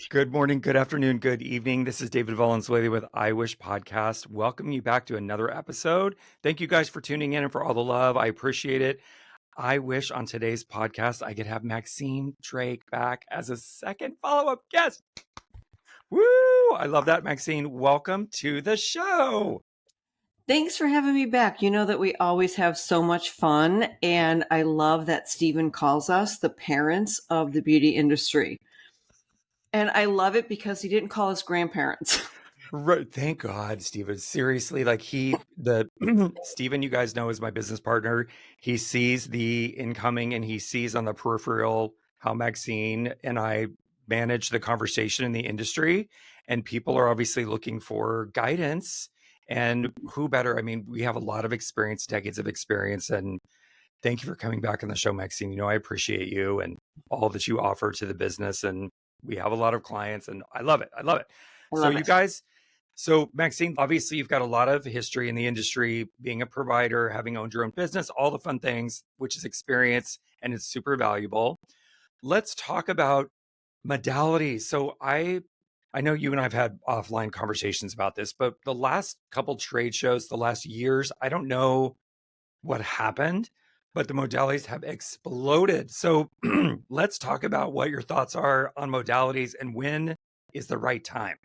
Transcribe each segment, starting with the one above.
Good morning, good afternoon, good evening. This is David Valenzuela with I Wish Podcast. Welcome you back to another episode. Thank you guys for tuning in and for all the love. I appreciate it. I wish on today's podcast I could have Maxine Drake back as a second follow-up guest. Woo! I love that, Maxine. Welcome to the show. Thanks for having me back. You know that we always have so much fun, and I love that Stephen calls us the parents of the beauty industry. And I love it because he didn't call us grandparents. Right. Thank God, Steven. Seriously, Steven, you guys know, is my business partner. He sees the incoming and he sees on the peripheral how Maxine and I manage the conversation in the industry. And people are obviously looking for guidance. And who better? I mean, we have a lot of experience, decades of experience. And thank you for coming back on the show, Maxine. You know, I appreciate you and all that you offer to the business. And we have a lot of clients and I love it. I love it. I So love you it. guys, so Maxine, obviously you've got a lot of history in the industry, being a provider, having owned your own business, all the fun things, which is experience and it's super valuable. Let's talk about modalities. So I know you and I've had offline conversations about this, but the last couple trade shows, the last years, I don't know what happened, but the modalities have exploded. So let's talk about what your thoughts are on modalities and when is the right time.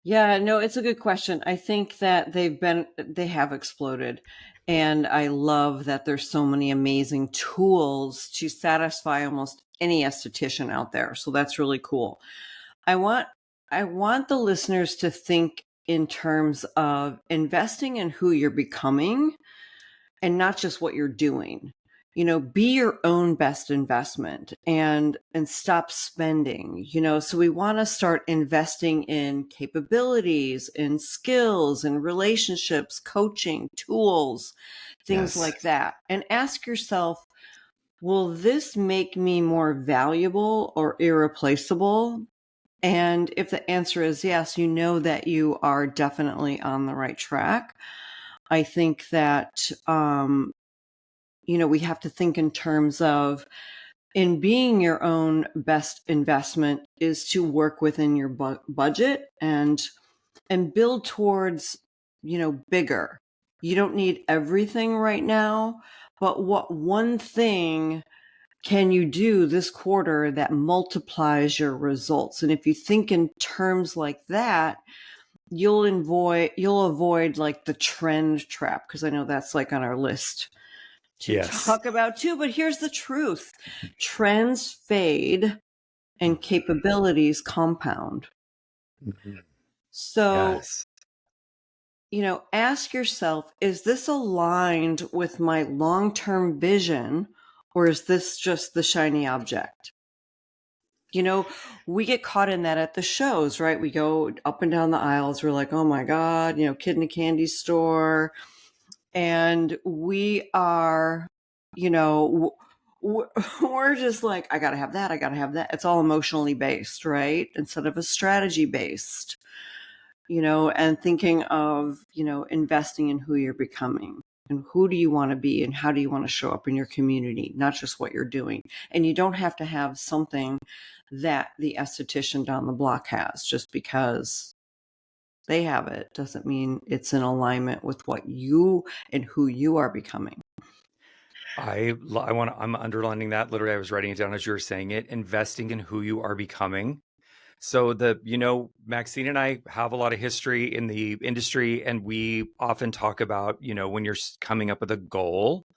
Yeah, no, it's a good question. I think that they have exploded. And I love that there's so many amazing tools to satisfy almost any esthetician out there. So that's really cool. I want the listeners to think in terms of investing in who you're becoming and not just what you're doing. You know, be your own best investment and stop spending. You know, so we want to start investing in capabilities, in skills, in relationships, coaching, tools, things Yes. like that. And ask yourself, will this make me more valuable or irreplaceable? And if the answer is yes, you know that you are definitely on the right track. I think that, we have to think in terms of in being your own best investment is to work within your budget and build towards, bigger. You don't need everything right now, but what one thing can you do this quarter that multiplies your results? And if you think in terms like that, you'll avoid like the trend trap, because I know that's like on our list to talk about too. But here's the truth: trends fade and capabilities compound. Mm-hmm. So, Yes. Ask yourself, is this aligned with my long-term vision, or is this just the shiny object? We get caught in that at the shows, right? We go up and down the aisles. We're like, oh my God, kid in a candy store. And we are, we're just like, I got to have that. I got to have that. It's all emotionally based, right? Instead of a strategy based, and thinking of, investing in who you're becoming. And who do you want to be and how do you want to show up in your community, not just what you're doing. And you don't have to have something that the esthetician down the block has. Just because they have it doesn't mean it's in alignment with what you and who you are becoming. I'm underlining that. Literally, I was writing it down as you were saying it, investing in who you are becoming. So Maxine and I have a lot of history in the industry, and we often talk about, when you're coming up with a goal,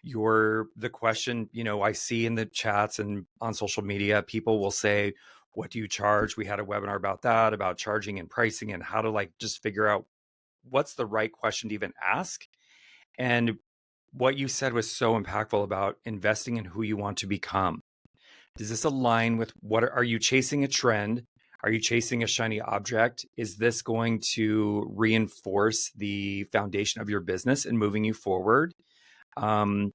the question, I see in the chats and on social media, people will say, what do you charge? We had a webinar about that, about charging and pricing and how to just figure out what's the right question to even ask. And what you said was so impactful about investing in who you want to become. Does this align with are you chasing a trend? Are you chasing a shiny object? Is this going to reinforce the foundation of your business and moving you forward? I'll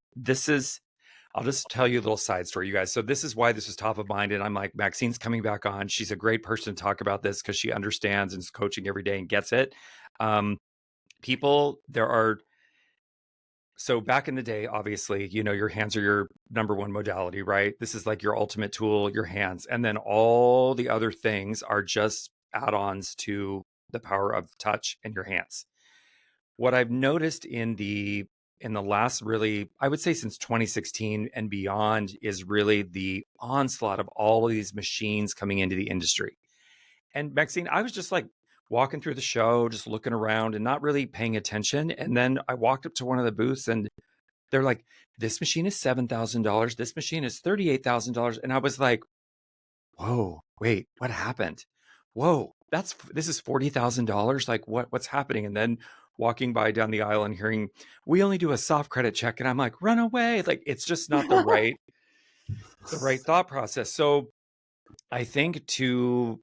just tell you a little side story, you guys. So this is why this was top of mind. And I'm like, Maxine's coming back on. She's a great person to talk about this because she understands and is coaching every day and gets it. There are So back in the day, obviously, your hands are your number one modality, right? This is like your ultimate tool, your hands. And then all the other things are just add-ons to the power of touch and your hands. What I've noticed in the last, really, I would say since 2016 and beyond, is really the onslaught of all of these machines coming into the industry. And Maxine, I was just like walking through the show, just looking around and not really paying attention. And then I walked up to one of the booths and they're like, this machine is $7,000. This machine is $38,000. And I was like, whoa, wait, what happened? Whoa, this is $40,000. Like what's happening? And then walking by down the aisle and hearing, we only do a soft credit check. And I'm like, run away. Like it's just not the right thought process. So I think to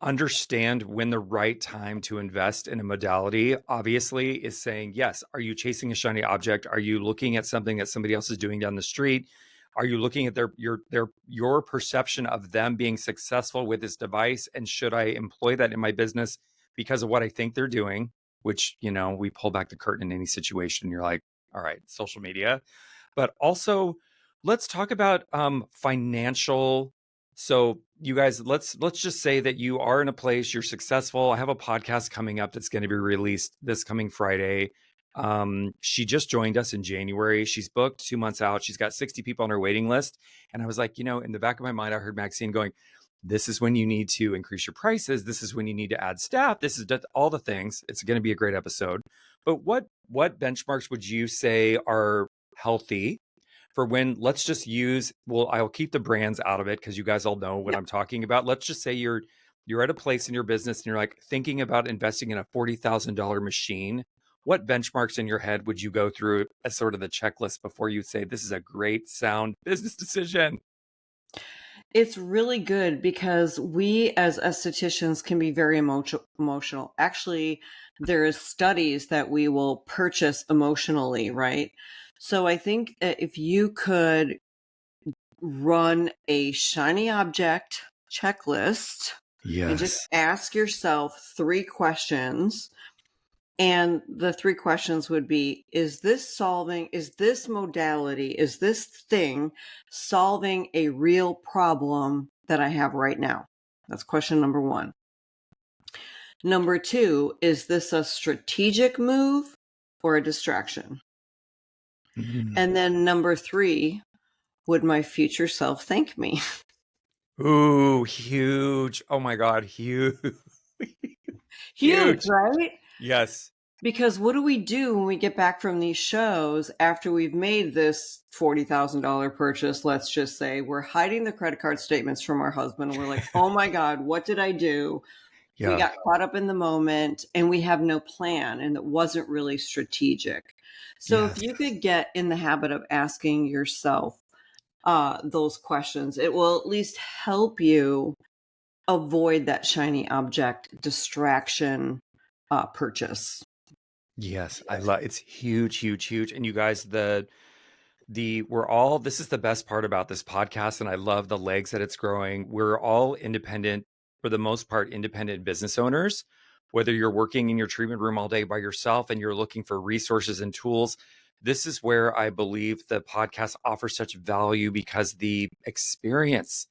understand when the right time to invest in a modality obviously is saying, yes, are you chasing a shiny object? Are you looking at something that somebody else is doing down the street? Are you looking at your perception of them being successful with this device, and should I employ that in my business because of what I think they're doing? Which, we pull back the curtain in any situation. You're like, all right, social media. But also, let's talk about financial. So you guys, let's just say that you are in a place, you're successful. I have a podcast coming up that's going to be released this coming Friday. She just joined us in January. She's booked 2 months out. She's got 60 people on her waiting list. And I was like, in the back of my mind, I heard Maxine going, this is when you need to increase your prices. This is when you need to add staff. This is all the things. It's going to be a great episode. But what benchmarks would you say are healthy for when, let's just use, well, I'll keep the brands out of it because you guys all know what Yep. I'm talking about. Let's just say you're at a place in your business and you're like thinking about investing in a $40,000 machine. What benchmarks in your head would you go through as sort of the checklist before you say this is a great sound business decision? It's really good because we as estheticians can be very emotional. Actually, there is studies that we will purchase emotionally, right? So I think that if you could run a shiny object checklist and just Yes. ask yourself 3 questions. And the 3 questions would be, is this modality, is this thing solving a real problem that I have right now? That's question number 1. Number 2, is this a strategic move or a distraction? Mm. And then number 3, would my future self thank me? Ooh, huge. Oh my God, huge. Huge, Huge. right? Yes. Because what do we do when we get back from these shows after we've made this $40,000 purchase? Let's just say we're hiding the credit card statements from our husband. We're like, oh my God, what did I do? We Yeah. got caught up in the moment and we have no plan, and it wasn't really strategic. So if Yes. you could get in the habit of asking yourself those questions, it will at least help you avoid that shiny object distraction purchase. Yes. I love it's huge, huge, huge. And you guys, we're all, this is the best part about this podcast, and I love the legs that it's growing. We're all independent, for the most part, independent business owners. Whether you're working in your treatment room all day by yourself and you're looking for resources and tools, this is where I believe the podcast offers such value, because the experience.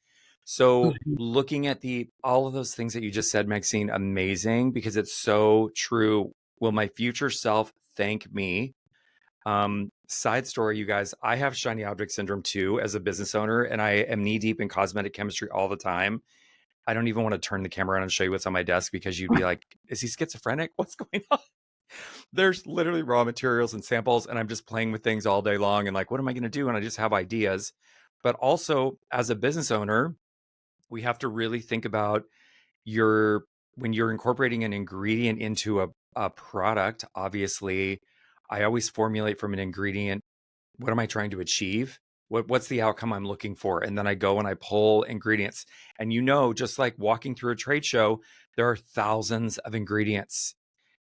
So looking at all of those things that you just said, Maxine, amazing, because it's so true. Will my future self thank me? Side story, you guys, I have shiny object syndrome too as a business owner, and I am knee deep in cosmetic chemistry all the time. I don't even want to turn the camera on and show you what's on my desk, because you'd be like, is he schizophrenic? What's going on? There's literally raw materials and samples, and I'm just playing with things all day long. And like, what am I going to do? And I just have ideas. But also, as a business owner, we have to really think about your when you're incorporating an ingredient into a product. Obviously, I always formulate from an ingredient, what am I trying to achieve? What's the outcome I'm looking for? And then I go and I pull ingredients. And just like walking through a trade show, there are thousands of ingredients.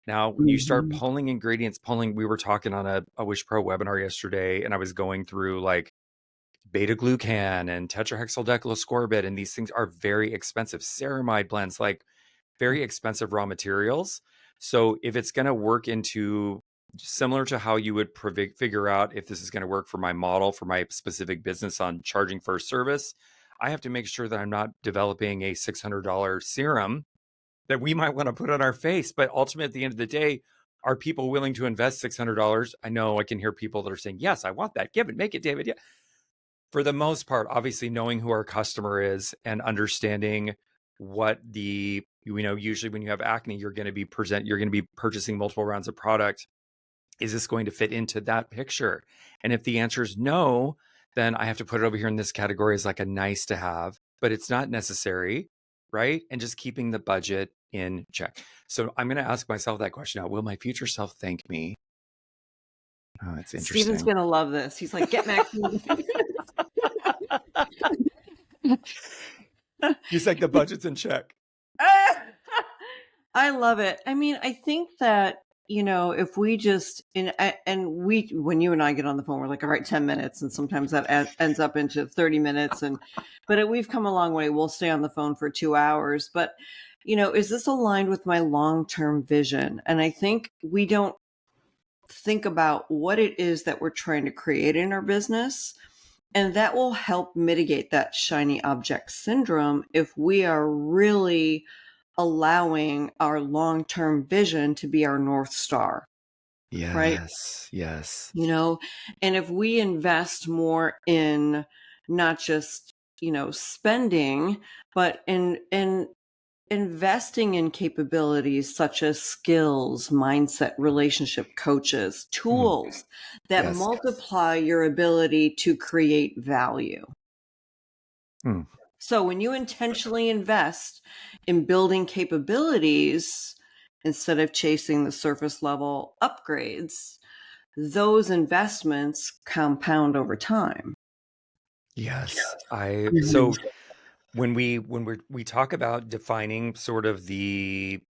Now, when you start Mhm. pulling ingredients, we were talking on a Wish Pro webinar yesterday, and I was going through like beta glucan and tetrahexyldecylascorbate, and these things are very expensive. Ceramide blends, like very expensive raw materials. So if it's going to work into similar to how you would figure out if this is going to work for my model, for my specific business on charging for a service. I have to make sure that I'm not developing a $600 serum that we might want to put on our face. But ultimately, at the end of the day, are people willing to invest $600? I know I can hear people that are saying, yes, I want that. Give it, make it, David. Yeah. For the most part, obviously knowing who our customer is and understanding what the, usually when you have acne, you're going to be purchasing multiple rounds of product. Is this going to fit into that picture? And if the answer is no, then I have to put it over here in this category as like a nice to have, but it's not necessary, right? And just keeping the budget in check. So I'm going to ask myself that question now. Will my future self thank me? Oh, that's Steven's interesting. going to love this. He's like, get Maxine. He's like, the budget's in check. I love it. I mean, I think that, if we just, when you and I get on the phone, we're like, all right, 10 minutes. And sometimes that ends up into 30 minutes. But we've come a long way. We'll stay on the phone for 2 hours. But, is this aligned with my long-term vision? And I think we don't think about what it is that we're trying to create in our business. And that will help mitigate that shiny object syndrome if we are really allowing our long-term vision to be our North Star. Yes. Right? Yes. And if we invest more in not just, spending, but in investing in capabilities such as skills, mindset, relationship coaches, tools that Yes. multiply your ability to create value. So when you intentionally invest in building capabilities instead of chasing the surface level upgrades, those investments compound over time. Yes. So when we talk about defining sort of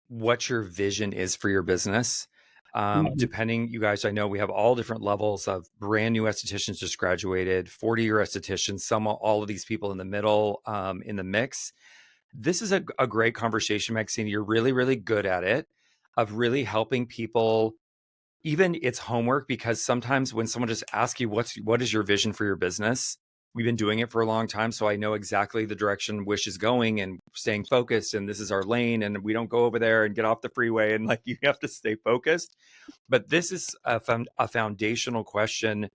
what your vision is for your business, depending, you guys, I know we have all different levels of brand new estheticians just graduated, 40-year estheticians, all of these people in the middle, in the mix. This is a great conversation, Maxine. You're really, really good at it, of really helping people. Even it's homework, because sometimes when someone just asks you, what is your vision for your business? We've been doing it for a long time, so I know exactly the direction Wish is going and staying focused. And this is our lane, and we don't go over there and get off the freeway. And like, you have to stay focused. But this is a foundational question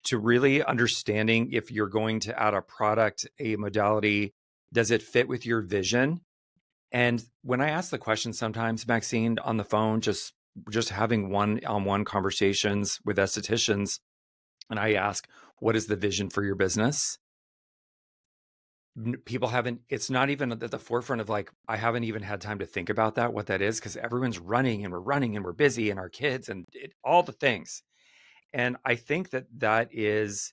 to really understanding if you're going to add a product, a modality, does it fit with your vision? And when I ask the question sometimes, Maxine, on the phone, just having one-on-one conversations with estheticians, and I ask, what is the vision for your business? People it's not even at the forefront of like, I haven't even had time to think about what that is, because everyone's running and we're busy, and our kids and all the things. And I think that is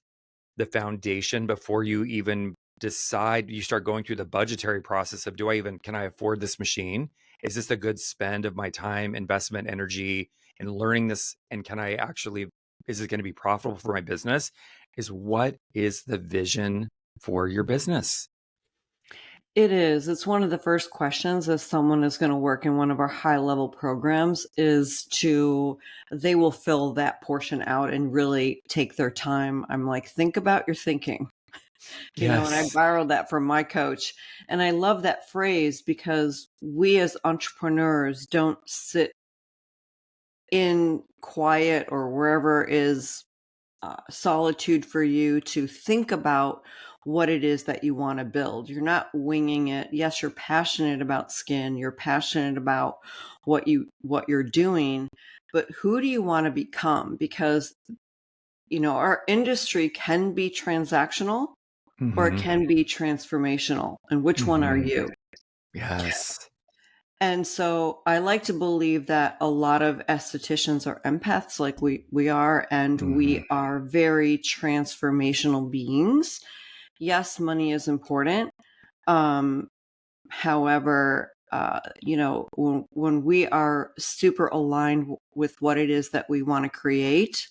the foundation before you even decide. You start going through the budgetary process of, can I afford this machine? Is this a good spend of my time, investment, energy in learning this? And is it going to be profitable for my business? What is the vision for your business? It is. It's one of the first questions if someone is going to work in one of our high level programs they will fill that portion out and really take their time. I'm like, think about your thinking, and I borrowed that from my coach. And I love that phrase because we as entrepreneurs don't sit in quiet or wherever is solitude for you to think about what it is that you want to build. You're not winging it. Yes, you're passionate about skin. You're passionate about what you're doing, but who do you want to become? Because, our industry can be transactional or it can be transformational. And which one are you? Yes. And so I like to believe that a lot of estheticians are empaths like we are, and we are very transformational beings. Yes, money is important. However, when we are super aligned with what it is that we want to create,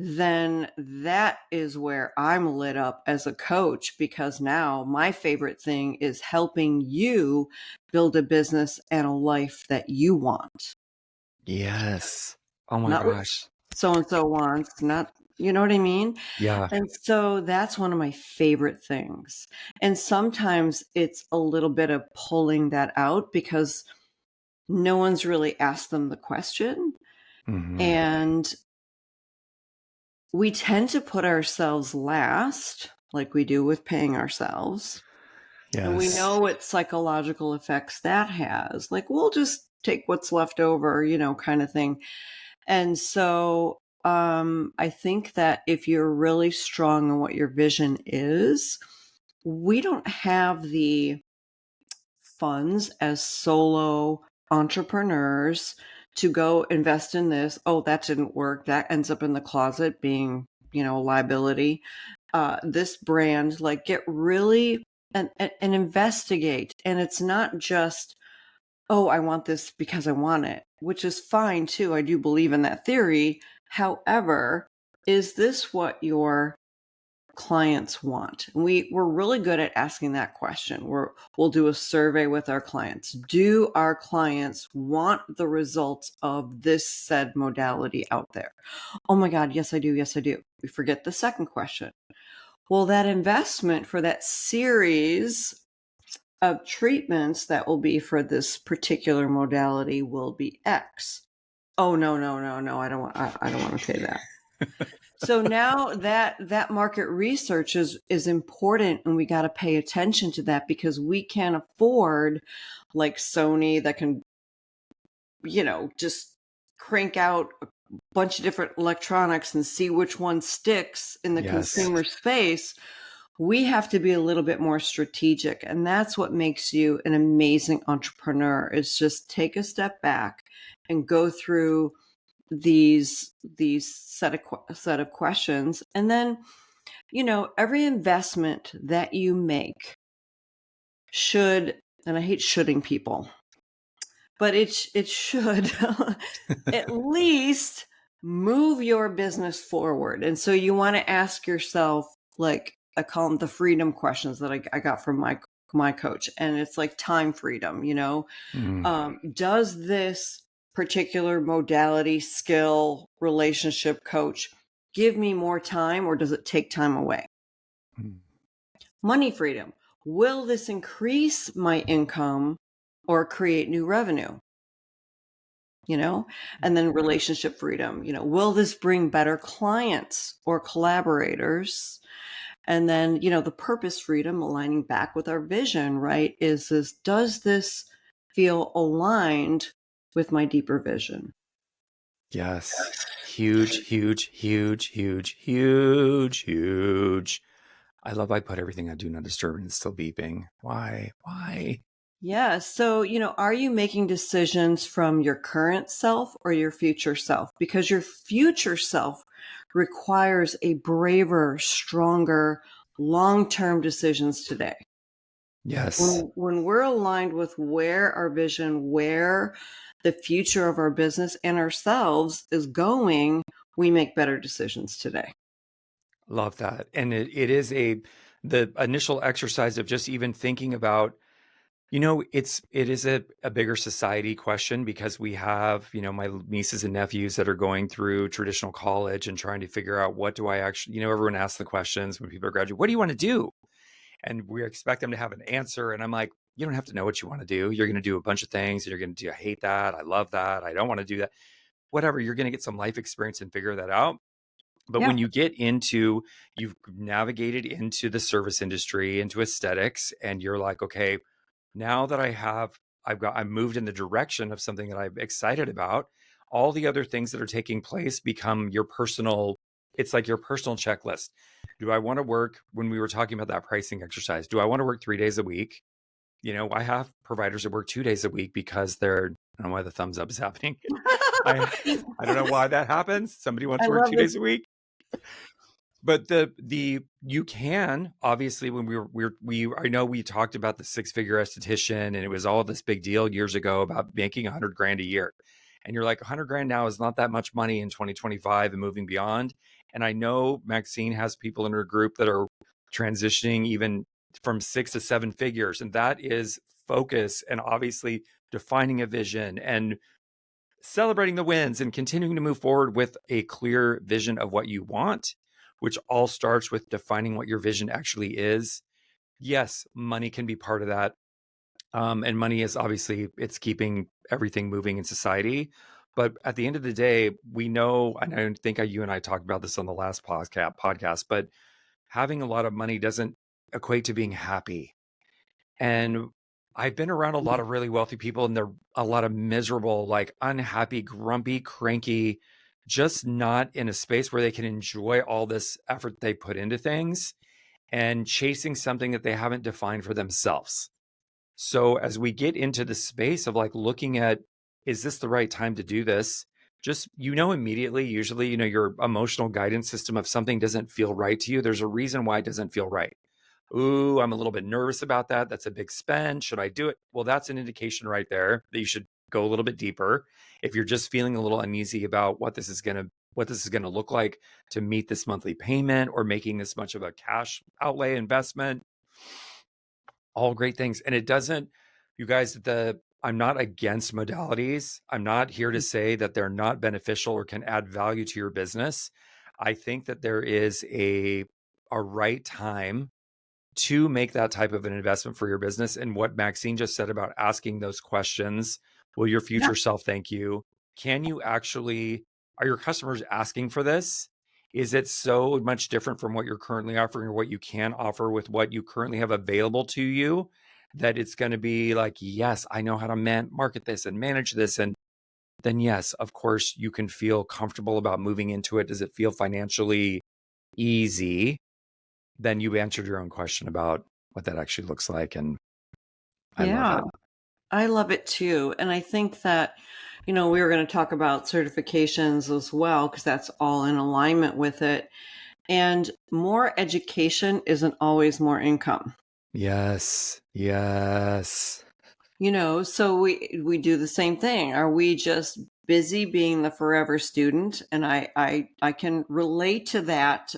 then that is where I'm lit up as a coach, because now my favorite thing is helping you build a business and a life that you want. Yes. Oh my not what gosh. so and so wants, not, you know what I mean? Yeah. And so that's one of my favorite things. And sometimes it's a little bit of pulling that out because no one's really asked them the question. Hmm. And we tend to put ourselves last, like we do with paying ourselves. And we Yes. know what psychological effects that has. Like, we'll just take what's left over, kind of thing. And so I think that if you're really strong in what your vision is, we don't have the funds as solo entrepreneurs to go invest in this. Oh, that didn't work. That ends up in the closet being, a liability. This brand, like, get really and investigate. And it's not just, oh, I want this because I want it, which is fine too. I do believe in that theory. However, is this what your clients want? And we're really good at asking that question. We'll do a survey with our clients. Do our clients want the results of this said modality out there? Oh my God, yes, I do. Yes, I do. We forget the second question. Well, that investment for that series of treatments that will be for this particular modality will be X. Oh, no, no, no, no. I don't want to pay that. So now that market research is important, and we got to pay attention to that, because we can't afford, like Sony, that can, just crank out a bunch of different electronics and see which one sticks in the Yes. consumer space. We have to be a little bit more strategic, and that's what makes you an amazing entrepreneur, is just take a step back and go through these set of questions. And then, every investment that you make should, and I hate shoulding people, but it should at least move your business forward. And so you want to ask yourself, like, I call them the freedom questions that I got from my coach. And it's like time freedom, Mm. does this particular modality, skill, relationship coach give me more time, or does it take time away? Mm. Money freedom. Will this increase my income or create new revenue? And then relationship freedom. Will this bring better clients or collaborators? And then, the purpose freedom, aligning back with our vision, right? Does this feel aligned with my deeper vision? Yes. Huge, huge, huge, huge, huge, huge. I love I put everything on do not disturb and it's still beeping. Why? Why? Yeah. So, are you making decisions from your current self or your future self? Because your future self requires a braver, stronger, long-term decisions today. Yes. When we're aligned with where our vision, where the future of our business and ourselves is going, we make better decisions today. Love that. And it is the initial exercise of just even thinking about, it is a bigger society question, because we have, my nieces and nephews that are going through traditional college and trying to figure out, what do I actually, everyone asks the questions when people are graduating, what do you want to do? And we expect them to have an answer. And I'm like, you don't have to know what you want to do. You're going to do a bunch of things. You're going to do, I hate that. I love that. I don't want to do that. Whatever. You're going to get some life experience and figure that out. But Yeah. when you've navigated into the service industry, into aesthetics, and you're like, okay, now that I'm moved in the direction of something that I'm excited about, all the other things that are taking place become it's like your personal checklist. Do I want to work, when we were talking about that pricing exercise, do I want to work 3 days a week? I have providers that work 2 days a week because I don't know why the thumbs up is happening. I I don't know why that happens. Somebody wants I to work love 2 days this. a week. But the you can, obviously, when I know we talked about the six-figure esthetician, and it was all this big deal years ago about making 100 grand a year. And you're like, 100 grand now is not that much money in 2025 and moving beyond. And I know Maxine has people in her group that are transitioning even from 6 to 7 figures. And that is focus, and obviously defining a vision and celebrating the wins and continuing to move forward with a clear vision of what you want, which all starts with defining what your vision actually is. Yes, money can be part of that. And money is obviously, it's keeping everything moving in society. But at the end of the day, we know, and I think you and I talked about this on the last podcast, but having a lot of money doesn't equate to being happy. And I've been around a lot of really wealthy people, and they're a lot of miserable, like unhappy, grumpy, cranky, just not in a space where they can enjoy all this effort they put into things and chasing something that they haven't defined for themselves. So as we get into the space of like looking at, is this the right time to do this? Just, immediately, usually, your emotional guidance system, of something doesn't feel right to you, there's a reason why it doesn't feel right. Ooh, I'm a little bit nervous about that. That's a big spend. Should I do it? Well, that's an indication right there that you should go a little bit deeper. If you're just feeling a little uneasy about what this is going to look like to meet this monthly payment, or making this much of a cash outlay investment, all great things. And it doesn't, you guys, I'm not against modalities. I'm not here to say that they're not beneficial or can add value to your business. I think that there is a right time to make that type of an investment for your business. And what Maxine just said about asking those questions, will your Yeah. future self thank you? Can you actually, are your customers asking for this? Is it so much different from what you're currently offering, or what you can offer with what you currently have available to you, that it's going to be like, yes, I know how to market this and manage this? And then, yes, of course, you can feel comfortable about moving into it. Does it feel financially easy? Then you answered your own question about what that actually looks like. And I love Yeah. it. I love it too. And I think that, we were going to talk about certifications as well, because that's all in alignment with it. And more education isn't always more income. Yes. Yes. So we do the same thing. Are we just busy being the forever student? And I can relate to that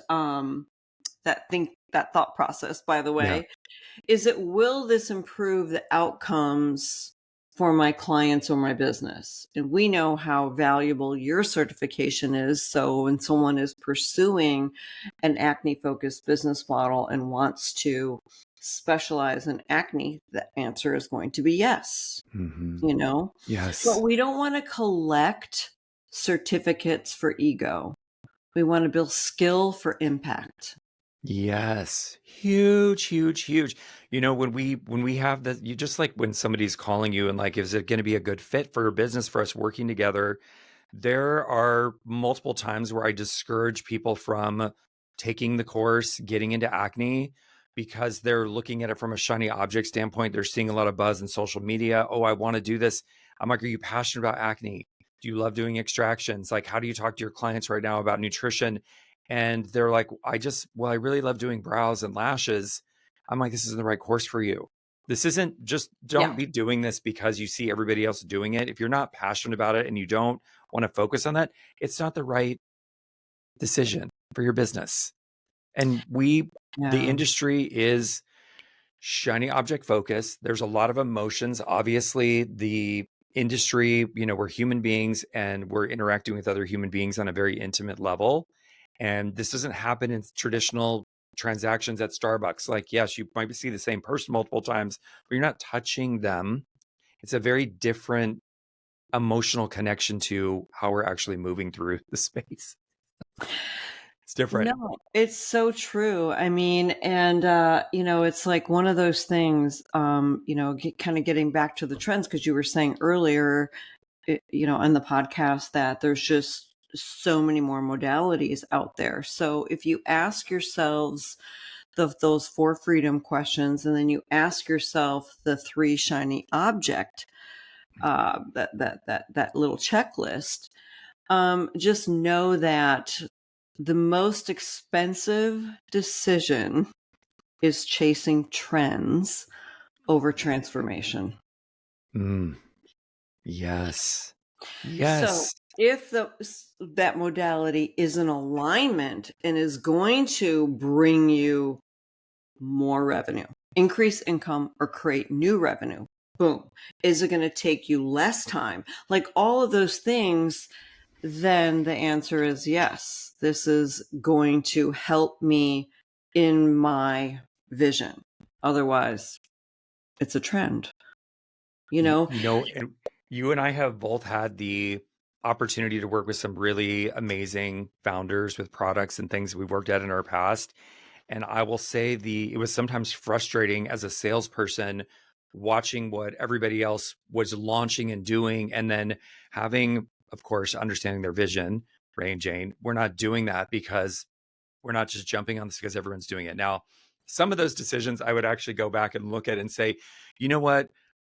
thought process, by the Yeah. way. Will this improve the outcomes for my clients or my business? And we know how valuable your certification is. So when someone is pursuing an acne focused business model and wants to specialize in acne, the answer is going to be yes, Mm-hmm. but Yes. we don't want to collect certificates for ego. We want to build skill for impact. Yes. Huge, huge, huge. When we have the, you just, like, when somebody's calling you and like, is it going to be a good fit for your business, for us working together? There are multiple times where I discourage people from taking the course, getting into acne, because they're looking at it from a shiny object standpoint. They're seeing a lot of buzz in social media. Oh, I want to do this. I'm like, are you passionate about acne? Do you love doing extractions? Like, how do you talk to your clients right now about nutrition? And they're like, I really love doing brows and lashes. I'm like, this isn't the right course for you. This isn't, just don't Yeah. be doing this because you see everybody else doing it. If you're not passionate about it and you don't want to focus on that, it's not the right decision for your business. And the Yeah. industry is shiny object focus. There's a lot of emotions. Obviously, the industry, we're human beings and we're interacting with other human beings on a very intimate level. And this doesn't happen in traditional transactions at Starbucks. Like, yes, you might see the same person multiple times, but you're not touching them. It's a very different emotional connection to how we're actually moving through the space. It's different. No, it's so true. I mean, and it's like one of those things, kind of getting back to the trends, because you were saying earlier, on the podcast, that there's just so many more modalities out there. So if you ask yourselves those four freedom questions, and then you ask yourself the three shiny object, that little checklist, just know that the most expensive decision is chasing trends over transformation. Mm, yes. So Yes. if that modality is in alignment and is going to bring you more revenue, increase income, or create new revenue, Boom. Is it going to take you less time? Like all of those things, then the answer is yes. This is going to help me in my vision. Otherwise, it's a trend, you know? And you and I have both had the opportunity to work with some really amazing founders with products and things we've worked at in our past. And I will say it was sometimes frustrating as a salesperson watching what everybody else was launching and doing, and then having, of course, understanding their vision. Ray and Jane, we're not doing that because we're not just jumping on this because everyone's doing it. Now, some of those decisions I would actually go back and look at and say, you know what?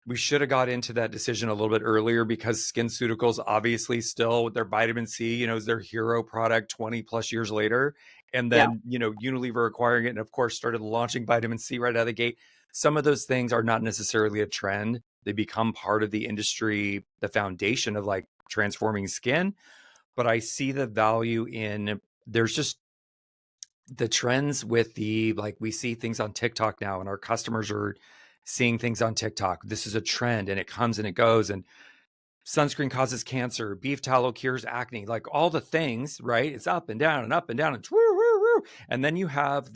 We should have got into that decision a little bit earlier because SkinCeuticals obviously still with their vitamin C, is their hero product 20 plus years later. And Yeah. then, Unilever acquiring it and of course started launching vitamin C right out of the gate. Some of those things are not necessarily a trend. They become part of the industry, the foundation of like transforming skin. But I see the value in there's just the trends with we see things on TikTok now and our customers are seeing things on TikTok. This is a trend and it comes and it goes, and sunscreen causes cancer, beef tallow cures acne, like all the things, right? It's up and down and up and down and woo, woo, woo. And then you have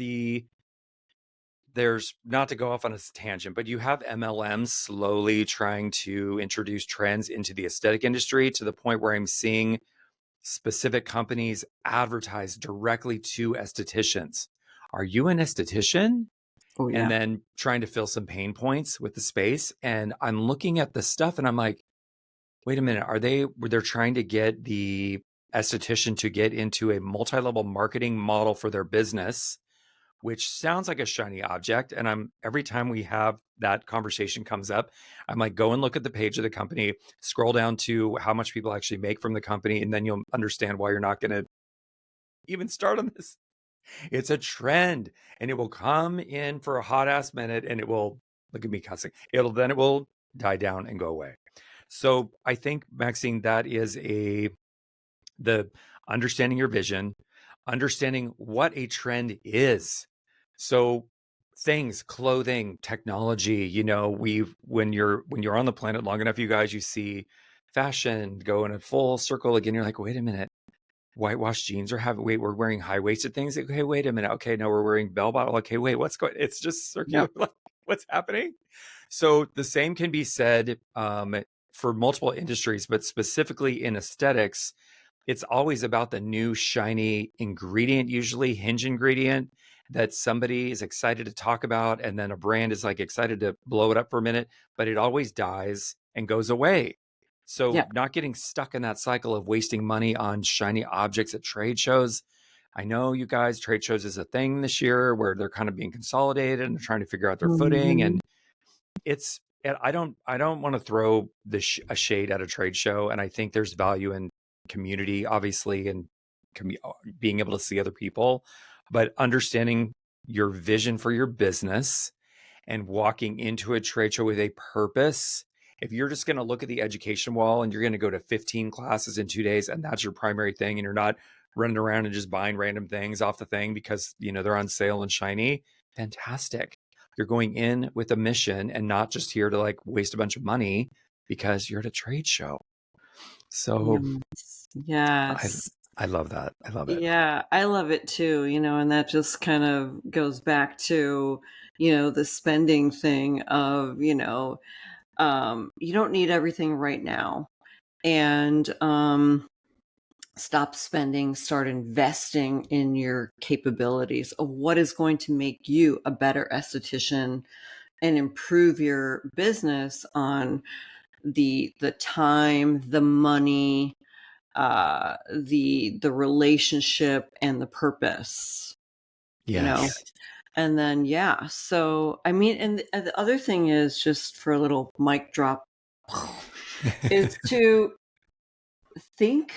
there's not to go off on a tangent, but you have MLMs slowly trying to introduce trends into the aesthetic industry to the point where I'm seeing specific companies advertise directly to estheticians. Are you an esthetician? Oh, And yeah. then trying to fill some pain points with the space. And I'm looking at the stuff and I'm like, wait a minute, they're trying to get the esthetician to get into a multi-level marketing model for their business, which sounds like a shiny object. And every time we have that conversation comes up, I'm like, go and look at the page of the company, scroll down to how much people actually make from the company, and then you'll understand why you're not going to even start on this. It's a trend and it will come in for a hot ass minute and it will, look at me cussing. It will die down and go away. So I think, Maxine, that is the understanding your vision, understanding what a trend is. So things, clothing, technology, when you're on the planet long enough, you guys, you see fashion go in a full circle again. You're like, wait a minute, whitewashed jeans we're wearing high-waisted things. Okay, wait a minute. Okay, no, we're wearing bell bottom. Okay, wait, what's going? It's just circular. Yep. Like, what's happening? So the same can be said for multiple industries, but specifically in aesthetics, it's always about the new shiny ingredient, usually hinge ingredient that somebody is excited to talk about. And then a brand is like excited to blow it up for a minute, but it always dies and goes away. So Yeah. not getting stuck in that cycle of wasting money on shiny objects at trade shows. I know you guys, trade shows is a thing this year where they're kind of being consolidated and trying to figure out their footing. Mhm. And I don't want to throw a shade at a trade show, and I think there's value in community, obviously, and being able to see other people, but understanding your vision for your business and walking into a trade show with a purpose. If you're just going to look at the education wall and you're going to go to 15 classes in 2 days and that's your primary thing, and you're not running around and just buying random things off the thing because they're on sale and shiny, fantastic. You're going in with a mission and not just here to like waste a bunch of money because you're at a trade show. So Yes. I Yes. I love that. I love it. Yeah, I love it too, and that just kind of goes back to, the spending thing of, you don't need everything right now. And stop spending, start investing in your capabilities of what is going to make you a better esthetician and improve your business on the time, the money, the relationship and the purpose, you know. Yes. And then yeah, so I mean, and the other thing is, just for a little mic drop, is to think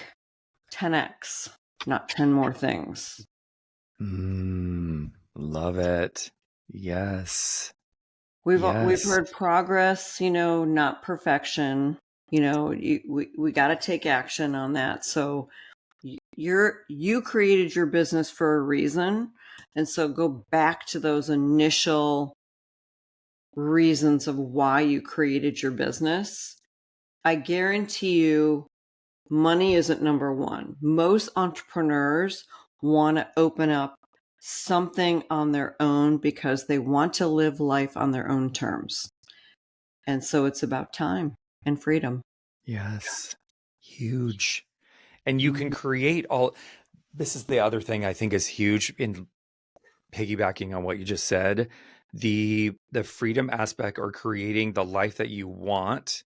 10x, not 10 more things. Love it. Yes. We've Yes. heard progress, not perfection. We got to take action on that. So you created your business for a reason, and so go back to those initial reasons of why you created your business, I guarantee you money isn't number one. Most entrepreneurs want to open up something on their own because they want to live life on their own terms. And so it's about time and freedom. Yes. Huge. And you can Mhm. create all this is the other thing I think is huge in piggybacking on what you just said. The freedom aspect or creating the life that you want.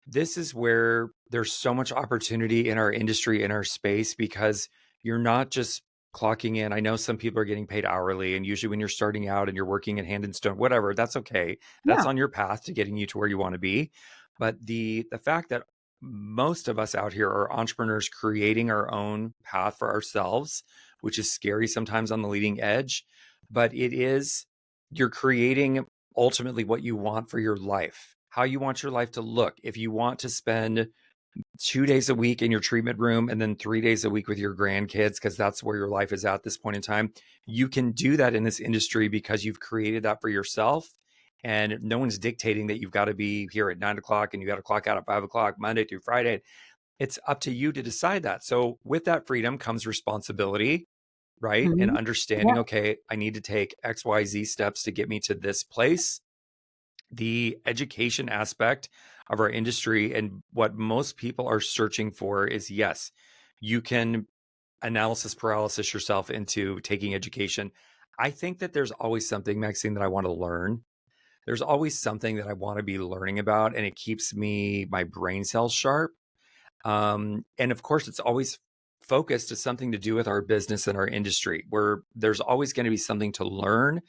This is where there's so much opportunity in our industry, in our space, because you're not just clocking in. I know some people are getting paid hourly, and usually when you're starting out and you're working in hand and stone, whatever, that's okay. That's Yeah. on your path to getting you to where you want to be. But the fact that most of us out here are entrepreneurs creating our own path for ourselves, which is scary sometimes on the leading edge, but it is you're creating ultimately what you want for your life, how you want your life to look. If you want to spend 2 days a week in your treatment room and then 3 days a week with your grandkids, because that's where your life is at this point in time, you can do that in this industry because you've created that for yourself. And no one's dictating that you've got to be here at 9 o'clock and you got to clock out at 5 o'clock, Monday through Friday. It's up to you to decide that. So, with that freedom comes responsibility, right? And Mhm. understanding, Yeah. okay, I need to take XYZ steps to get me to this place. The education aspect of our industry and what most people are searching for is yes, you can analysis paralysis yourself into taking education. I think that there's always something, Maxine, that I want to learn. There's always something that I want to be learning about, and it keeps my brain cells sharp. And of course, it's always focused to something to do with our business and our industry, where there's always going to be something to learn.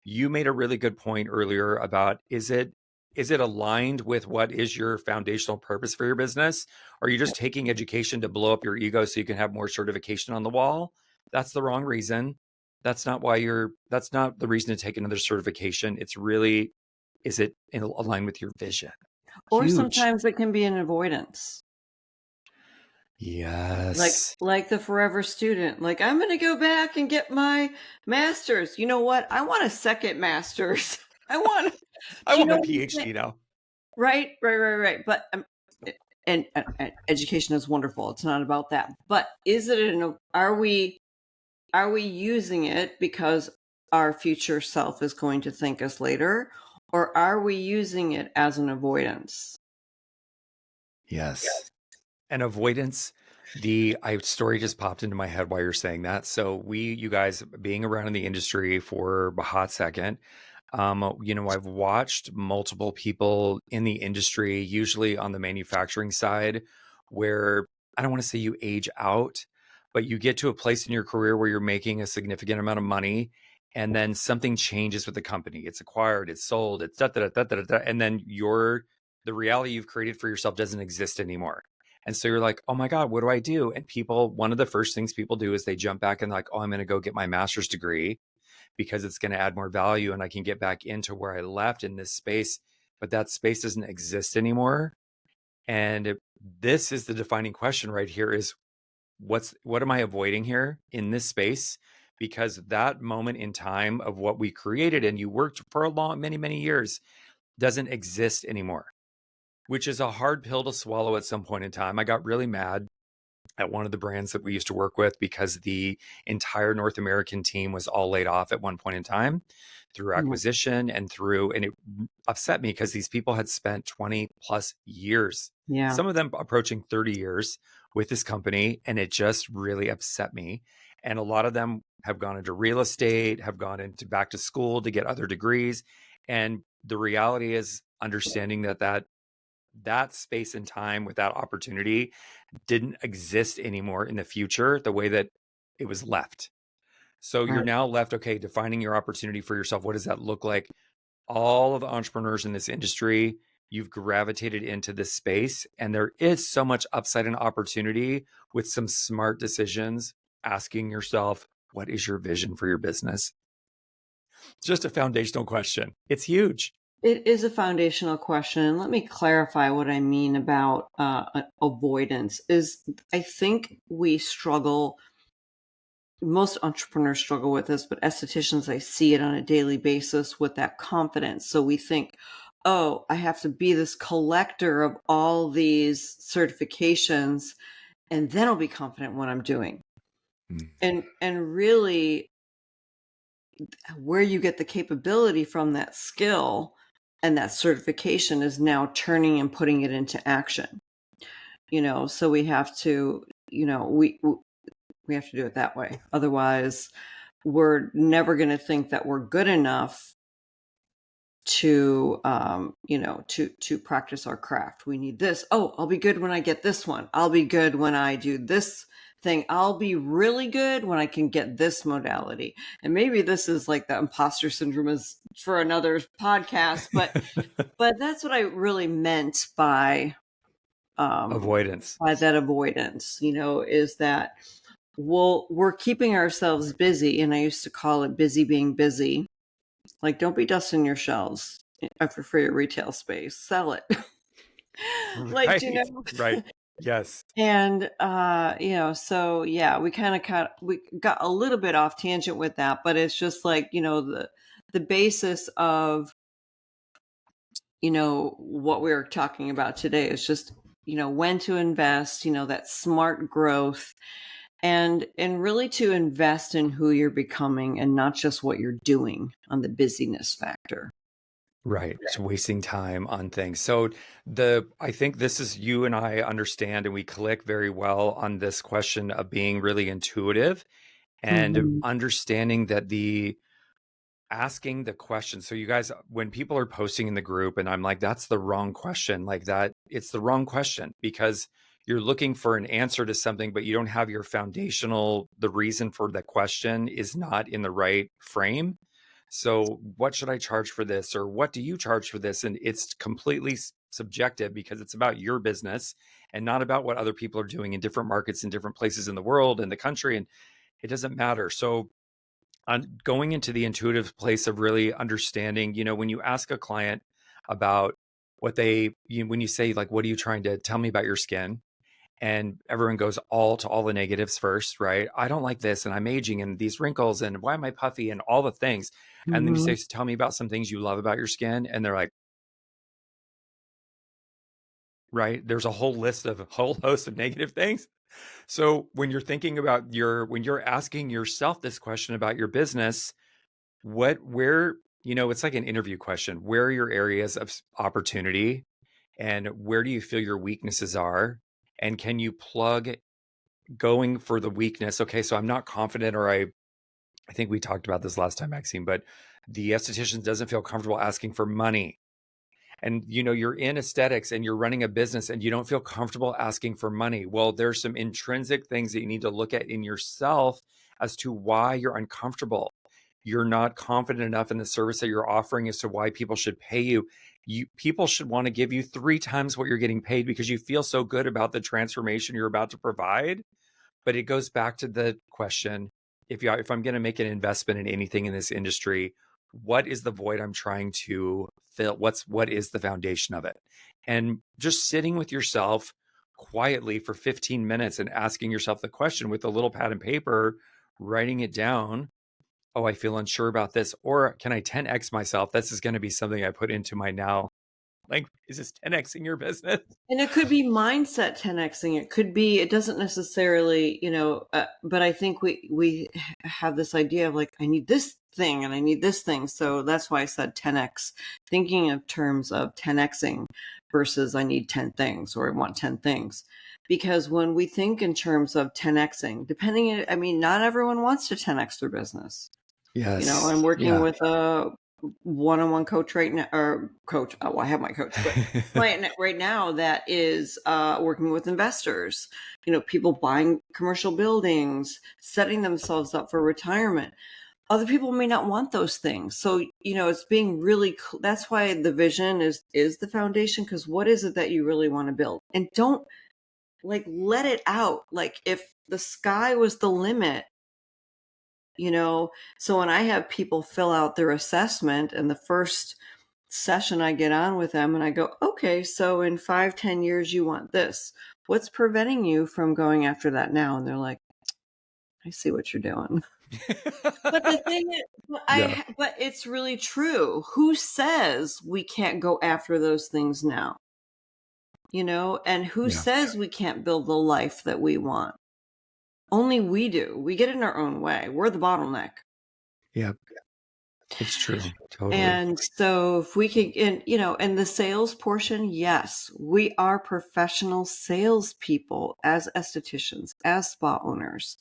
You made a really good point earlier about is it aligned with what is your foundational purpose for your business? Or are you just taking education to blow up your ego so you can have more certification on the wall? That's the wrong reason. That's not the reason to take another certification. It's really, is it in aligned with your vision? Or Huge. sometimes it can be an avoidance. Like Yes. like the forever student. Like, I'm gonna go back and get my master's. You know what? I want a second master's. I want I do you want know my what I'm saying? PhD now. Right, right, right, right. But and education is wonderful. It's not about that. But is it an are we using it because our future self is going to thank us later, or are we using it as an avoidance? Yes. And avoidance. The I story just popped into my head while you're saying that. So you guys being around in the industry for a hot second, I've watched multiple people in the industry, usually on the manufacturing side, where I don't want to say you age out, but you get to a place in your career where you're making a significant amount of money, and then something changes with the company. It's acquired, it's sold, it's da da da da da da, and then the reality you've created for yourself doesn't exist anymore. And so you're like, oh my God, what do I do? And one of the first things people do is they jump back and like, oh, I'm going to go get my master's degree because it's going to add more value and I can get back into where I left in this space. But that space doesn't exist anymore. And this is the defining question right here is what am I avoiding here in this space? Because that moment in time of what we created and you worked for a long, many, many years doesn't exist anymore, which is a hard pill to swallow at some point in time. I got really mad at one of the brands that we used to work with because the entire North American team was all laid off at one point in time through Yeah. acquisition and it upset me because these people had spent 20 plus years, Yeah. some of them approaching 30 years with this company. And it just really upset me. And a lot of them have gone into real estate, have gone into back to school to get other degrees. And the reality is understanding that space and time with that opportunity didn't exist anymore in the future the way that it was left. So you're Right. now left, okay, defining your opportunity for yourself. What does that look like? All of the entrepreneurs in this industry, you've gravitated into this space, and there is so much upside and opportunity with some smart decisions, asking yourself, what is your vision for your business? It's just a foundational question. It's huge. It is a foundational question. And let me clarify what I mean about avoidance is I think we struggle most entrepreneurs struggle with this, but estheticians, I see it on a daily basis with that confidence. So we think, oh, I have to be this collector of all these certifications, and then I'll be confident in what I'm doing. And really, where you get the capability from that skill and that certification is now turning and putting it into action. So we have to, we have to do it that way. Otherwise, we're never going to think that we're good enough to to practice our craft. We need this. Oh, I'll be good when I get this one. I'll be good when I do this thing. I'll be really good when I can get this modality. And maybe this is like the imposter syndrome is for another podcast, but that's what I really meant by Avoidance. by that avoidance, is that we're keeping ourselves busy. And I used to call it busy being busy. Like, don't be dusting your shelves for your retail space. Sell it. Right. Right. Yes. And, so yeah, we we got a little bit off tangent with that, but it's just like, the basis of, what we're talking about today is just, when to invest, that smart growth, and really to invest in who you're becoming and not just what you're doing on the busyness factor. Right. It's wasting time on things. So I think this is, you and I understand and we click very well on this question of being really intuitive and Mhm. understanding that the asking the question. So you guys, when people are posting in the group and I'm like, that's the wrong question, like that, it's the wrong question because you're looking for an answer to something, but you don't have your foundational, the reason for the question is not in the right frame. So what should I charge for this? Or what do you charge for this? And it's completely subjective because it's about your business and not about what other people are doing in different markets in different places in the world and the country. And it doesn't matter. So on going into the intuitive place of really understanding, when you ask a client about when you say like, what are you trying to tell me about your skin? And everyone goes all to all the negatives first, right? I don't like this and I'm aging and these wrinkles and why am I puffy and all the things. And then you say, Mhm. tell me about some things you love about your skin. And they're like, right, there's a whole host of negative things. So when you're thinking about when you're asking yourself this question about your business, where, it's like an interview question. Where are your areas of opportunity and where do you feel your weaknesses are? And can you plug going for the weakness? Okay, so I'm not confident, or I think we talked about this last time, Maxine, but the esthetician doesn't feel comfortable asking for money. And you're in aesthetics and you're running a business and you don't feel comfortable asking for money. Well, there's some intrinsic things that you need to look at in yourself as to why you're uncomfortable. You're not confident enough in the service that you're offering as to why people should pay you. People should want to give you 3 times what you're getting paid because you feel so good about the transformation you're about to provide. But it goes back to the question, if I'm going to make an investment in anything in this industry, what is the void I'm trying to fill? What is the foundation of it? And just sitting with yourself quietly for 15 minutes and asking yourself the question with a little pad and paper, writing it down. Oh, I feel unsure about this. Or can I 10x myself? This is going to be something I put into my now. Like, is this 10xing your business? And it could be mindset 10xing. It could be, it doesn't necessarily, but I think we have this idea of like, I need this thing and I need this thing. So that's why I said 10x, thinking of terms of 10xing versus I need 10 things or I want 10 things. Because when we think in terms of 10xing, not everyone wants to 10x their business. Yes. I'm working Yeah. with a one-on-one coach right now, or coach. Oh, well, I have my coach, but client right now that is working with investors. People buying commercial buildings, setting themselves up for retirement. Other people may not want those things, so it's being really. That's why the vision is the foundation. Because what is it that you really want to build, and don't let it out. Like if the sky was the limit, so when I have people fill out their assessment and the first session I get on with them and I go, okay, so in 5-10 years you want this, what's preventing you from going after that now? And they're like, I see what you're doing. But the thing is, Yeah. but it's really true. Who says we can't go after those things now? And who Yeah. says we can't build the life that we want? Only we do. We get in our own way. We're the bottleneck. Yeah. It's true. Totally. And so if we could, and the sales portion, yes, we are professional salespeople as estheticians, as spa owners.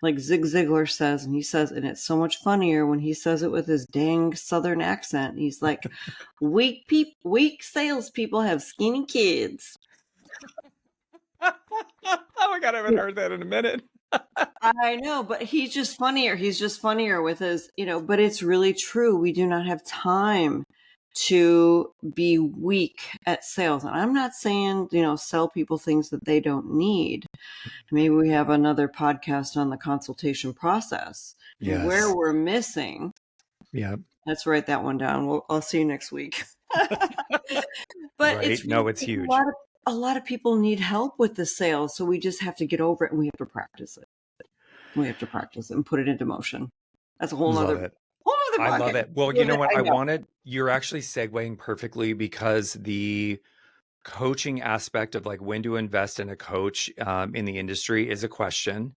Like Zig Ziglar says, and it's so much funnier when he says it with his dang Southern accent. He's like, weak salespeople have skinny kids. Oh my God, I haven't heard that in a minute. I know, but he's just funnier. He's just funnier with his, but it's really true. We do not have time to be weak at sales. And I'm not saying, sell people things that they don't need. Maybe we have another podcast on the consultation process and where Yes. we're missing. Yeah. Let's write that one down. I'll see you next week. But Right. it's No, it's huge. a lot of people need help with the sales. So we just have to get over it and we have to practice it. We have to practice it and put it into motion. That's a whole Love nother it. I podcast. love it. Well, you know what? I know. You're actually segueing perfectly because the coaching aspect of like when to invest in a coach in the industry is a question.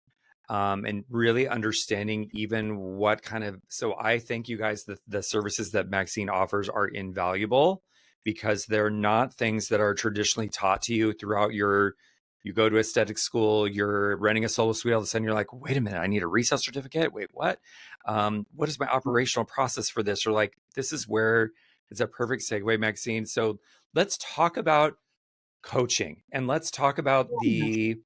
And really understanding even what kind of, so I think you guys, the services that Maxine offers are invaluable because they're not things that are traditionally taught to you throughout you go to aesthetic school, you're renting a solo suite, all of a sudden you're like, wait a minute, I need a resale certificate. Wait, what? What is my operational process for this? Or like, this is where it's a perfect segue, Maxine. So let's talk about coaching and let's talk about the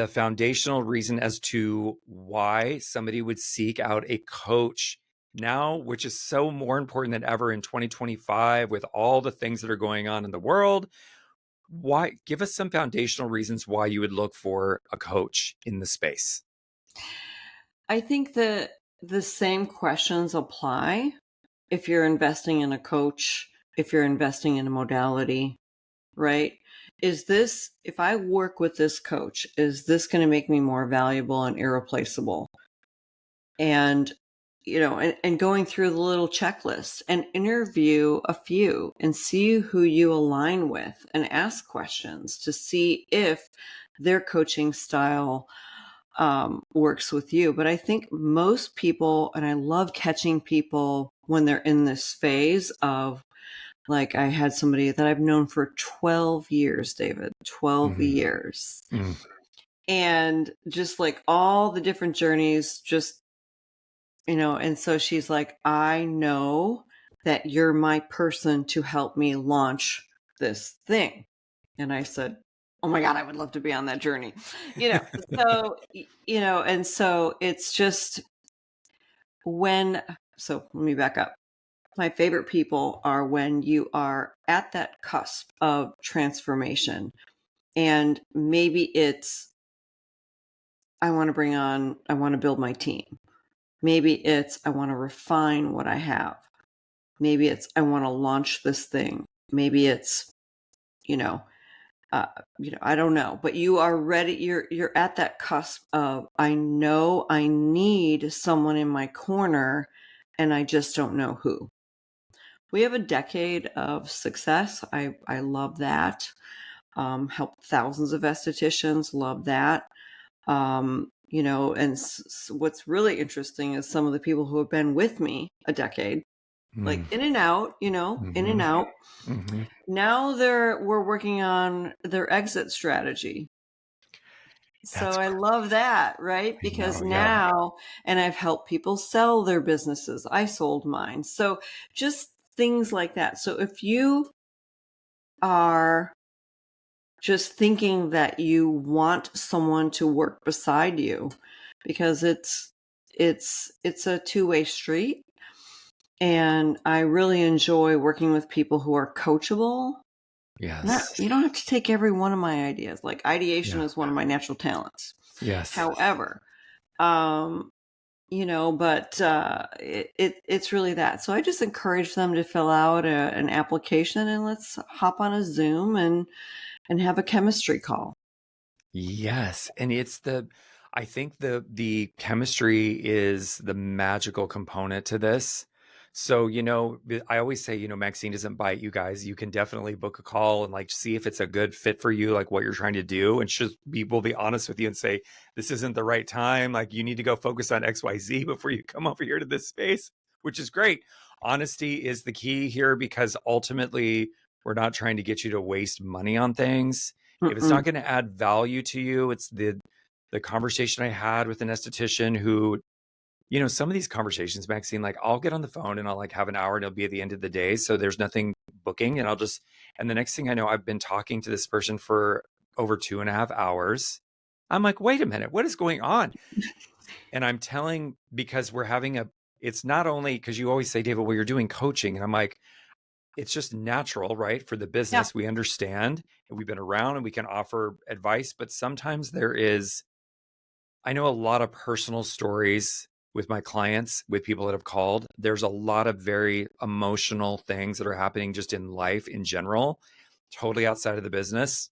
foundational reason as to why somebody would seek out a coach now, which is so more important than ever in 2025 with all the things that are going on in the world. Why? Give us some foundational reasons why you would look for a coach in the space. I think that the same questions apply if you're investing in a coach, if you're investing in a modality, right? If I work with this coach, is this going to make me more valuable and irreplaceable? And, and going through the little checklist and interview a few and see who you align with and ask questions to see if their coaching style works with you. But I think most people, and I love catching people when they're in this phase of, like, I had somebody that I've known for 12 years, David, 12 years. And just like all the different journeys, just, and so she's like, I know that you're my person to help me launch this thing. And I said, oh my God, I would love to be on that journey. So, and so it's just so let me back up. My favorite people are when you are at that cusp of transformation. And maybe it's, I want to build my team. Maybe it's, I want to refine what I have. Maybe it's, I want to launch this thing. Maybe it's, I don't know, but you are ready. You're at that cusp of, I know I need someone in my corner and I just don't know who. We have a decade of success. I love that. Helped thousands of estheticians. Love that. And what's really interesting is some of the people who have been with me a decade, like in and out, in and out. Now we're working on their exit strategy. So I love that, right? Because now, and I've helped people sell their businesses. I sold mine. So just things like that. So if you are just thinking that you want someone to work beside you, because it's a two-way street, and I really enjoy working with people who are coachable. Yes. You don't have to take every one of my ideas. Like ideation is one of my natural talents. Yes. However, but it's really that. So I just encourage them to fill out an application and let's hop on a Zoom and have a chemistry call. Yes. And I think the chemistry is the magical component to this. So, I always say, Maxine doesn't bite, you guys. You can definitely book a call and like see if it's a good fit for you, like what you're trying to do. And we'll be honest with you and say, this isn't the right time. Like you need to go focus on XYZ before you come over here to this space, which is great. Honesty is the key here because ultimately we're not trying to get you to waste money on things. If it's not Mm-mm. going to add value to you, it's the conversation I had with an esthetician who, some of these conversations, Maxine, like I'll get on the phone and I'll like have an hour and it'll be at the end of the day. So there's nothing booking. And the next thing I know, I've been talking to this person for over 2.5 hours. I'm like, wait a minute, what is going on? And I'm telling, because it's not only because you always say, David, well, you're doing coaching. And I'm like, it's just natural, right? For the Yeah. business, we understand and we've been around and we can offer advice. But sometimes I know a lot of personal stories with my clients, with people that have called. There's a lot of very emotional things that are happening just in life in general, totally outside of the business.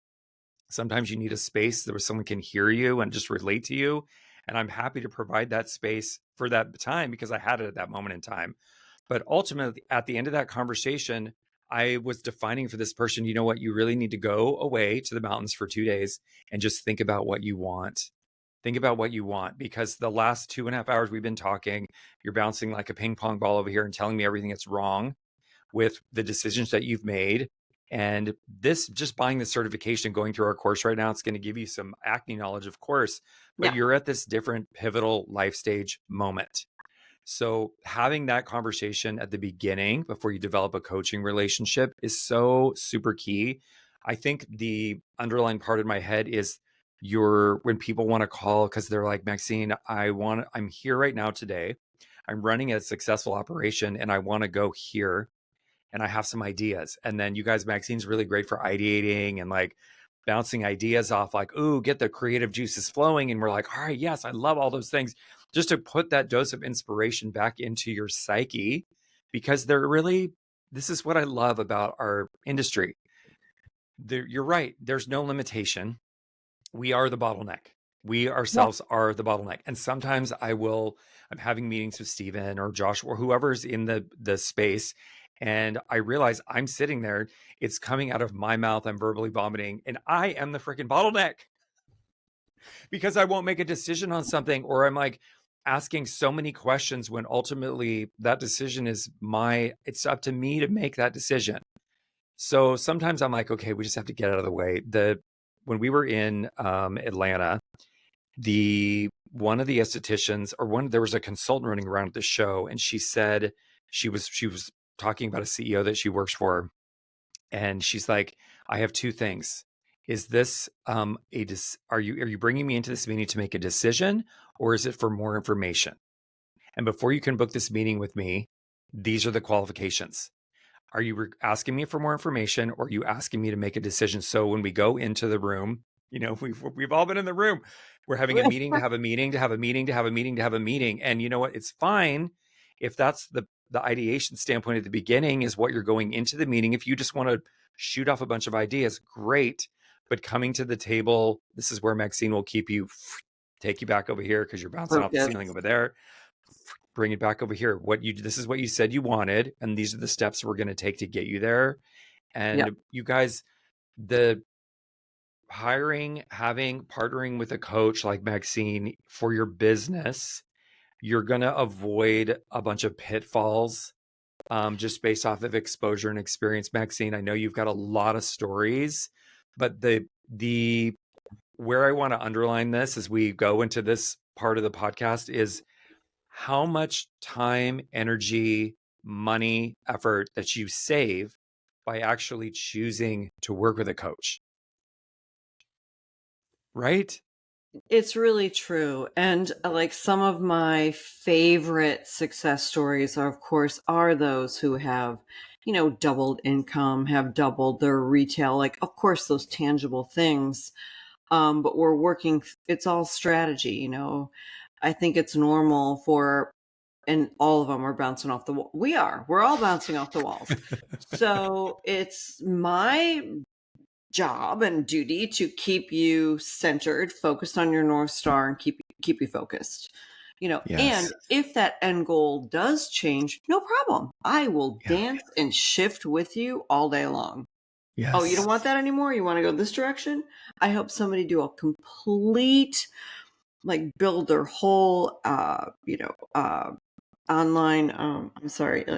Sometimes you need a space where someone can hear you and just relate to you. And I'm happy to provide that space for that time because I had it at that moment in time. But ultimately, at the end of that conversation, I was defining for this person, you know what, you really need to go away to the mountains for 2 days and just think about what you want. Think about what you want because the last 2.5 hours we've been talking, you're bouncing like a ping pong ball over here and telling me everything that's wrong with the decisions that you've made. And this, just buying the certification, going through our course right now, it's going to give you some acne knowledge, of course, but Yeah. you're at this different pivotal life stage moment. So having that conversation at the beginning before you develop a coaching relationship is so super key. I think the underlying part of my head is when people want to call because they're like, Maxine, I'm here right now today. I'm running a successful operation and I want to go here and I have some ideas. And then you guys, Maxine's really great for ideating and like bouncing ideas off, like, ooh, get the creative juices flowing. And we're like, all right, yes, I love all those things. Just to put that dose of inspiration back into your psyche, because this is what I love about our industry. You're right. There's no limitation. We are the bottleneck. We Yeah. ourselves are the bottleneck. And sometimes I'm having meetings with Steven or Josh or whoever's in the space. And I realize I'm sitting there, it's coming out of my mouth. I'm verbally vomiting, and I am the freaking bottleneck because I won't make a decision on something, or I'm like asking so many questions when ultimately that decision it's up to me to make that decision. So sometimes I'm like, okay, we just have to get out of the way. When we were in Atlanta, the one of the estheticians there was a consultant running around at the show, and she said she was talking about a CEO that she works for, and she's like, I have two things. Is this are you bringing me into this meeting to make a decision, or is it for more information? And before you can book this meeting with me, these are the qualifications. Are you asking me for more information, or are you asking me to make a decision? So when we go into the room, we've all been in the room. We're having a meeting to have a meeting to have a meeting to have a meeting to have a meeting. And you know what? It's fine if that's the ideation standpoint at the beginning is what you're going into the meeting. If you just want to shoot off a bunch of ideas, great. But coming to the table, this is where Maxine will take you back over here because you're bouncing off the Focus. ceiling over there. Bring it back over here. This is what you said you wanted, and these are the steps we're going to take to get you there. Yeah. And you guys, the partnering with a coach like Maxine for your business, you're going to avoid a bunch of pitfalls just based off of exposure and experience. Maxine, I know you've got a lot of stories, but the where I want to underline this as we go into this part of the podcast is how much time, energy, money, effort that you save by actually choosing to work with a coach, right? It's really true. And like some of my favorite success stories are, of course, are those who have, doubled income, have doubled their retail, like, of course, those tangible things. But we're working, it's all strategy. I think it's normal and all of them are bouncing off the wall. We're all bouncing off the walls. So it's my job and duty to keep you centered, focused on your North Star, and keep keep you focused. And Yes. if that end goal does change, no problem. I will Yeah. dance and shift with you all day long. Oh, you don't Yes. want that anymore? You want to go this direction? I help somebody do a complete, like, build their whole, online,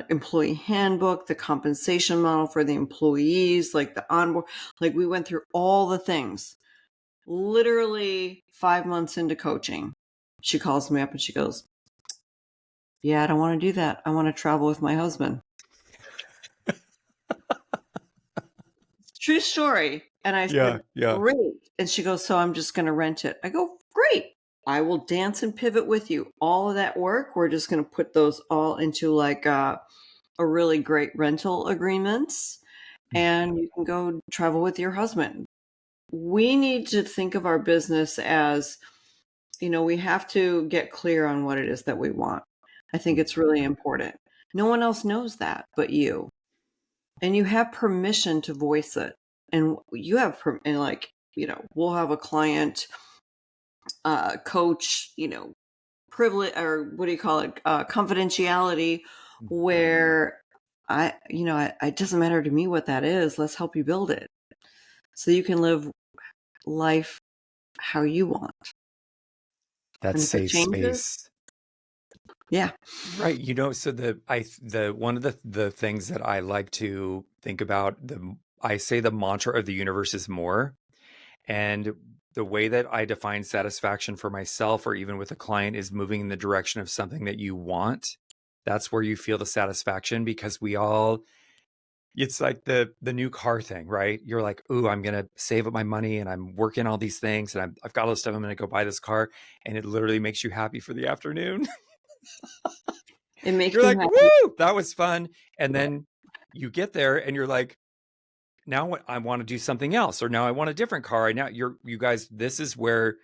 employee handbook, the compensation model for the employees, like the onboard, like we went through all the things. Literally 5 months into coaching, she calls me up and she goes, "Yeah, I don't want to do that. I want to travel with my husband." True story. And I Yeah. said, Yeah. "Great." And she goes, "So I'm just going to rent it." I go, "Great. I will dance and pivot with you. All of that work, we're just going to put those all into like a really great rental agreements, and you can go travel with your husband." We need to think of our business as, we have to get clear on what it is that we want. I think it's really important. No one else knows that but you. And you have permission to voice it. And you have, and like, we'll have a client, coach, privilege, or what do you call it? Confidentiality, where it doesn't matter to me what that is. Let's help you build it so you can live life how you want. That And if it safe changes, space. yeah. Right. So the one of the things that I like to think about, I say the mantra of the universe is more. And the way that I define satisfaction for myself or even with a client is moving in the direction of something that you want. That's where you feel the satisfaction, because it's like the new car thing, right? You're like, "Ooh, I'm gonna save up my money and I'm working all these things and I've got all this stuff. I'm gonna go buy this car," and it literally makes you happy for the afternoon. It makes You're you like, happy. "Woo, that was fun," and then you get there and you're like, "Now I want to do something else," or "Now I want a different car." Now you guys, this is where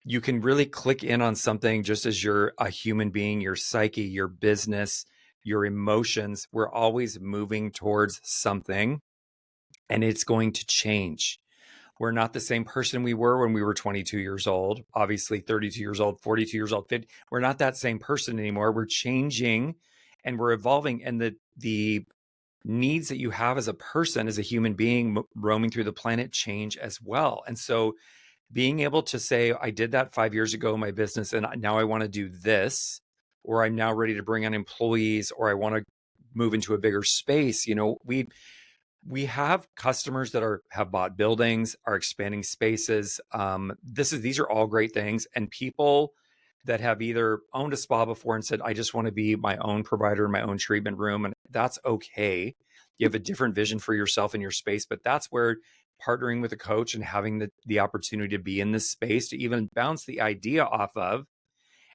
you can really click in on something. Just as you're a human being, your psyche, your business, your emotions, we're always moving towards something, and it's going to change. We're not the same person we were when we were 22 years old, obviously 32 years old, 42 years old, 50. We're not that same person anymore. We're changing and we're evolving. And the needs that you have as a person, as a human being roaming through the planet, change as well. And so being able to say, I did that 5 years ago in my business, and now I want to do this, or I'm now ready to bring on employees, or I want to move into a bigger space. We have customers that have bought buildings, are expanding spaces. These are all great things, and people that have either owned a spa before and said, "I just want to be my own provider in my own treatment room," and that's okay. You have a different vision for yourself and your space, but that's where partnering with a coach and having the opportunity to be in this space to even bounce the idea off of,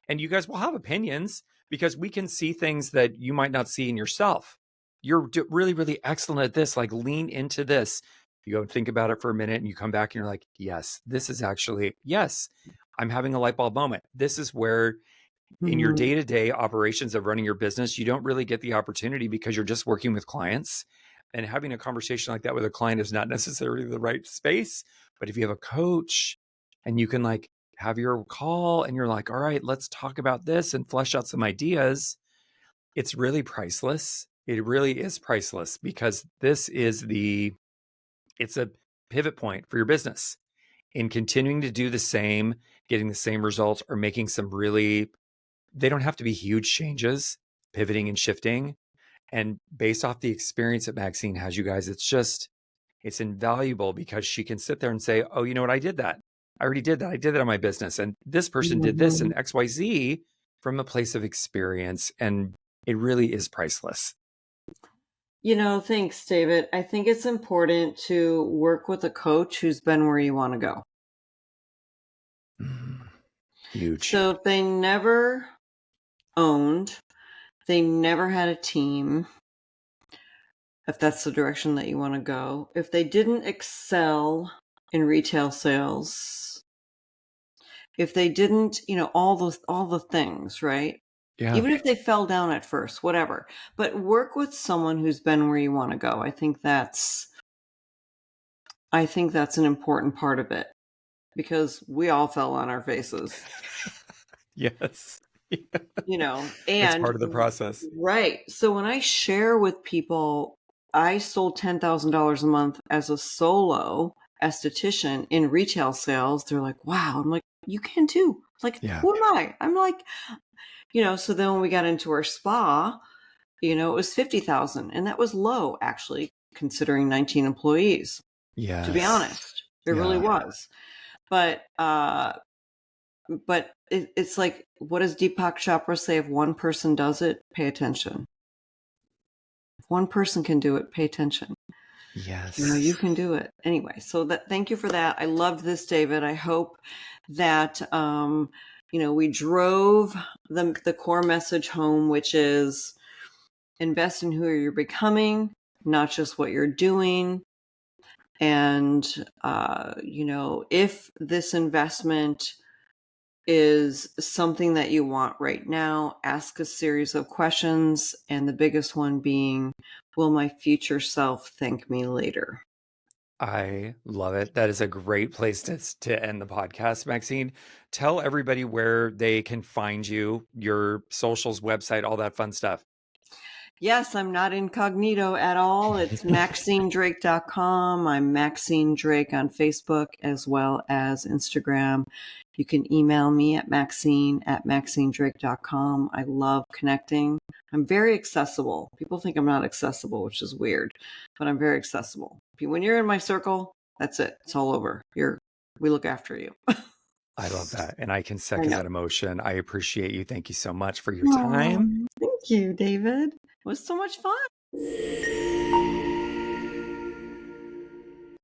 and you guys will have opinions because we can see things that you might not see in yourself. You're really, really excellent at this. Like, lean into this. You go and think about it for a minute and you come back and you're like, yes, this is actually, yes, I'm having a light bulb moment. This is where in your Mhm. day-to-day operations of running your business, you don't really get the opportunity because you're just working with clients. And having a conversation like that with a client is not necessarily the right space. But if you have a coach and you can like have your call and you're like, all right, let's talk about this and flesh out some ideas, it's really priceless. It really is priceless, because it's a pivot point for your business in continuing to do the same, getting the same results, or making some really, they don't have to be huge changes, pivoting and shifting. And based off the experience that Maxine has, you guys, it's invaluable, because she can sit there and say, "Oh, you know what? I did that. I already did that. I did that on my business. And this person did this and Mhm. XYZ," from a place of experience. And it really is priceless. Thanks, David. I think it's important to work with a coach who's been where you want to go. Mm, huge. So if they never owned, they never had a team, if that's the direction that you want to go, if they didn't excel in retail sales, if they didn't, all the things, right? Yeah. Even if they fell down at first, whatever. But work with someone who's been where you want to go. I think that's an important part of it, because we all fell on our faces. Yes. It's And part of the process. right. So when I share with people, I sold $10,000 a month as a solo esthetician in retail sales. They're like, wow. I'm like, you can too. Like, Yeah. who am I? I'm like, so then when we got into our spa, it was 50,000, and that was low actually, considering 19 employees, to be Yes. honest. It really Yeah. was. But it's like, what does Deepak Chopra say? If one person does it, pay attention. If one person can do it, pay attention. You Yes. can do it. Anyway, so thank you for that. I loved this, David. I hope that, we drove the core message home, which is invest in who you're becoming, not just what you're doing. And, if this investment is something that you want right now, ask a series of questions. And the biggest one being, will my future self thank me later? I love it. That is a great place to end the podcast, Maxine. Tell everybody where they can find you, your socials, website, all that fun stuff. Yes, I'm not incognito at all. It's MaxineDrake.com. I'm Maxine Drake on Facebook as well as Instagram. You can email me at Maxine@MaxineDrake.com. I love connecting. I'm very accessible. People think I'm not accessible, which is weird, but I'm very accessible. When you're in my circle, that's it. It's all over. We look after you. I love that. And I can I second know. that emotion. I appreciate you. Thank you so much for your Aw, time. thank you, David. It was so much fun.